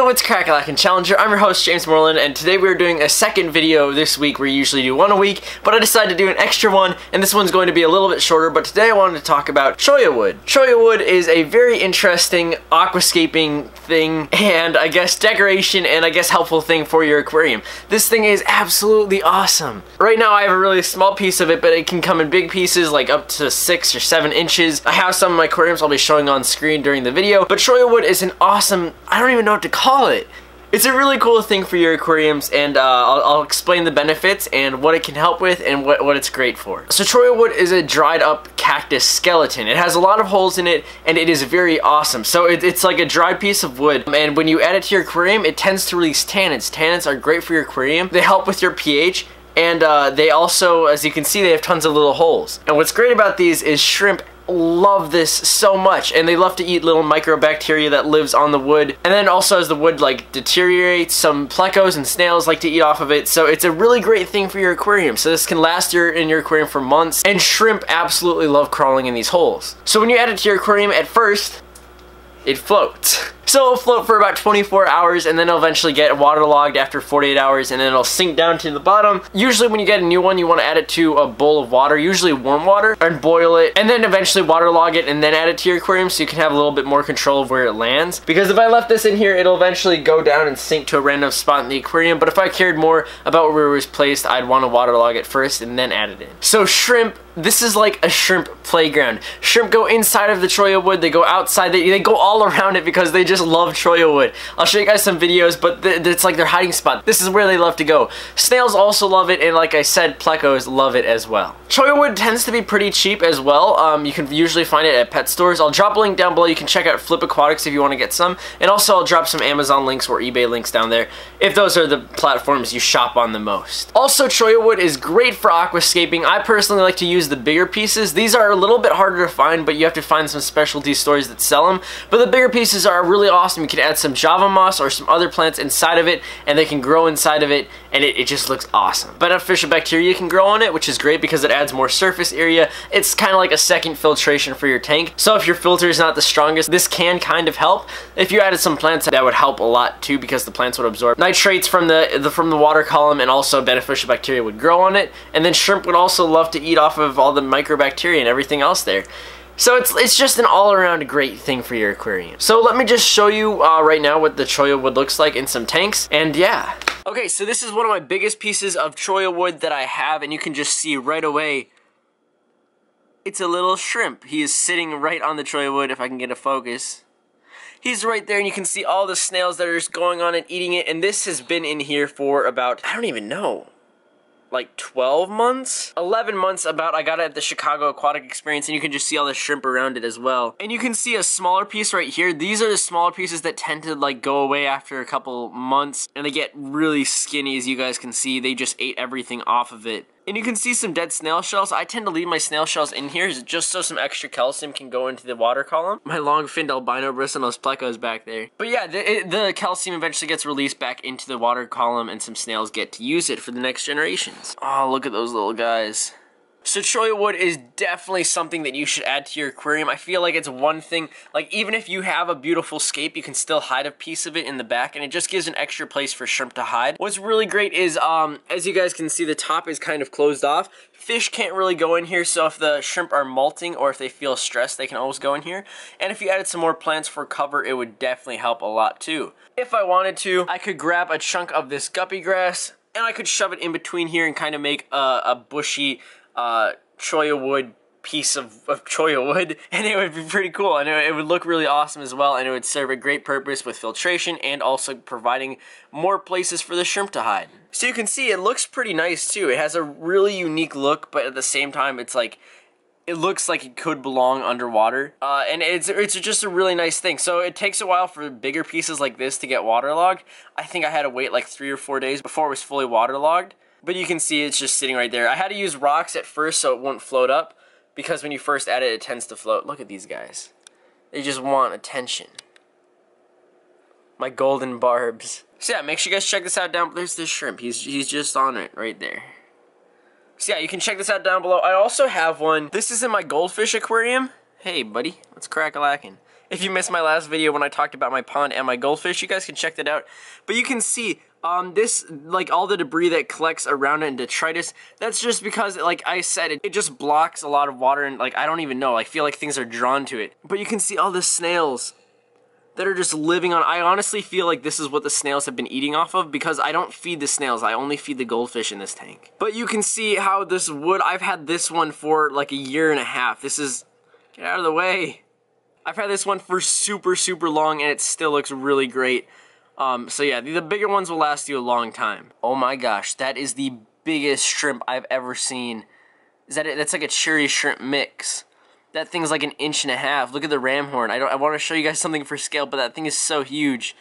Yo, it's Crackalackin' Challenger. I'm your host, James Morelan, and today we're doing a second video this week. We usually do one a week, but I decided to do an extra one, and this one's going to be a little bit shorter, but today I wanted to talk about cholla wood. Cholla wood is a very interesting aquascaping thing, and I guess decoration, and I guess helpful thing for your aquarium. This thing is absolutely awesome. Right now I have a really small piece of it, but it can come in big pieces, like up to 6 or 7 inches. I have some of my aquariums I'll be showing on screen during the video, but cholla wood is an awesome, I don't even know what to call it. It's a really cool thing for your aquariums, and I'll explain the benefits and what it can help with and what it's great for. So cholla wood is a dried up cactus skeleton. It has a lot of holes in it, and it is very awesome. So it's like a dried piece of wood, and when you add it to your aquarium, it tends to release tannins. Tannins are great for your aquarium. They help with your pH, and they also, as you can see, they have tons of little holes. And what's great about these is shrimp love this so much, and they love to eat little microbacteria that lives on the wood. And then also as the wood like deteriorates, some plecos and snails like to eat off of it, so it's a really great thing for your aquarium. So this can last in your aquarium for months, and shrimp absolutely love crawling in these holes. So when you add it to your aquarium, at first it floats. So it'll float for about 24 hours, and then it'll eventually get waterlogged after 48 hours, and then it'll sink down to the bottom. Usually when you get a new one, you want to add it to a bowl of water, usually warm water, and boil it, and then eventually waterlog it, and then add it to your aquarium so you can have a little bit more control of where it lands. Because if I left this in here, it'll eventually go down and sink to a random spot in the aquarium, but if I cared more about where it was placed, I'd want to waterlog it first and then add it in. So shrimp, this is like a shrimp playground. Shrimp go inside of the cholla wood, they go outside, they go all around it because they just love cholla wood. I'll show you guys some videos, but it's like their hiding spot. This is where they love to go. Snails also love it, and like I said, plecos love it as well. Cholla wood tends to be pretty cheap as well. You can usually find it at pet stores. I'll drop a link down below. You can check out Flip Aquatics if you want to get some, and also I'll drop some Amazon links or eBay links down there if those are the platforms you shop on the most. Also, cholla wood is great for aquascaping. I personally like to use the bigger pieces. These are a little bit harder to find, but you have to find some specialty stores that sell them. But the bigger pieces are really awesome. You can add some Java moss or some other plants inside of it, and they can grow inside of it, and it just looks awesome. Beneficial bacteria can grow on it, which is great because it adds more surface area. It's kind of like a second filtration for your tank. So if your filter is not the strongest, this can kind of help. If you added some plants, that would help a lot too, because the plants would absorb nitrates from the water column, and also beneficial bacteria would grow on it. And then shrimp would also love to eat off of all the microbacteria and everything else there. So it's just an all-around great thing for your aquarium. So let me just show you right now what the cholla wood looks like in some tanks, and yeah. Okay, so this is one of my biggest pieces of cholla wood that I have, and you can just see right away, it's a little shrimp. He is sitting right on the cholla wood, if I can get a focus. He's right there, and you can see all the snails that are just going on and eating it, and this has been in here for about, I don't even know, like 12 months? 11 months about. I got it at the Chicago Aquatic Experience, and you can just see all the shrimp around it as well. And you can see a smaller piece right here. These are the smaller pieces that tend to like go away after a couple months, and they get really skinny, as you guys can see. They just ate everything off of it. And you can see some dead snail shells. I tend to leave my snail shells in here just so some extra calcium can go into the water column. My long-finned albino bristlenose plecos back there. But yeah, the calcium eventually gets released back into the water column, and some snails get to use it for the next generations. Oh, look at those little guys. So cholla wood is definitely something that you should add to your aquarium. I feel like it's one thing, like even if you have a beautiful scape, you can still hide a piece of it in the back, and it just gives an extra place for shrimp to hide. What's really great is, as you guys can see, the top is kind of closed off. Fish can't really go in here, so if the shrimp are molting or if they feel stressed, they can always go in here. And if you added some more plants for cover, it would definitely help a lot too. If I wanted to, I could grab a chunk of this guppy grass, and I could shove it in between here and kind of make a bushy cholla wood piece of cholla wood, and it would be pretty cool, and it would look really awesome as well, and it would serve a great purpose with filtration and also providing more places for the shrimp to hide. So you can see it looks pretty nice too. It has a really unique look, but at the same time it's like, it looks like it could belong underwater, and it's just a really nice thing. So it takes a while for bigger pieces like this to get waterlogged. I think I had to wait like 3 or 4 days before it was fully waterlogged. But you can see it's just sitting right there. I had to use rocks at first so it won't float up, because when you first add it, it tends to float. Look at these guys. They just want attention. My golden barbs. So yeah, make sure you guys check this out down. There's this shrimp. He's just on it right there. So yeah, you can check this out down below. I also have one. This is in my goldfish aquarium. Hey, buddy. Let's crack-a-lackin'. If you missed my last video when I talked about my pond and my goldfish, you guys can check that out. But you can see this, like all the debris that collects around it and detritus, that's just because, like I said, it just blocks a lot of water, and like I don't even know, I feel like things are drawn to it. But you can see all the snails that are just living on. I honestly feel like this is what the snails have been eating off of, because I don't feed the snails, I only feed the goldfish in this tank. But you can see how this wood, I've had this one for like a year and a half. This is, get out of the way. I've had this one for super long, and it still looks really great. So yeah, the bigger ones will last you a long time. Oh my gosh, that is the biggest shrimp I've ever seen. Is that it? That's like a cherry shrimp mix. That thing's like 1.5 inches. Look at the ram horn. I want to show you guys something for scale, but that thing is so huge.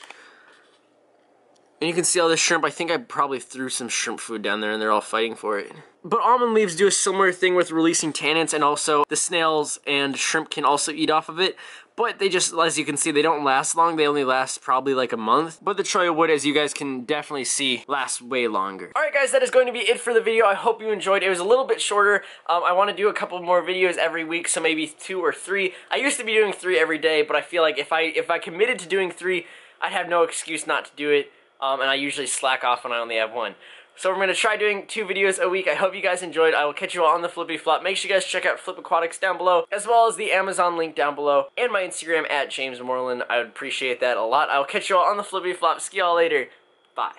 And you can see all this shrimp. I think I probably threw some shrimp food down there and they're all fighting for it. But almond leaves do a similar thing with releasing tannins, and also the snails and shrimp can also eat off of it. But they just, as you can see, they don't last long. They only last probably like a month. But the cholla wood, as you guys can definitely see, lasts way longer. Alright guys, that is going to be it for the video. I hope you enjoyed. It was a little bit shorter. I want to do a couple more videos every week, so maybe 2 or 3. I used to be doing 3 every day, but I feel like if I committed to doing 3, I'd have no excuse not to do it. And I usually slack off when I only have 1. So we're going to try doing 2 videos a week. I hope you guys enjoyed. I will catch you all on the Flippy Flop. Make sure you guys check out Flip Aquatics down below, as well as the Amazon link down below, and my Instagram at James Morelan. I would appreciate that a lot. I will catch you all on the Flippy Flop. See y'all later. Bye.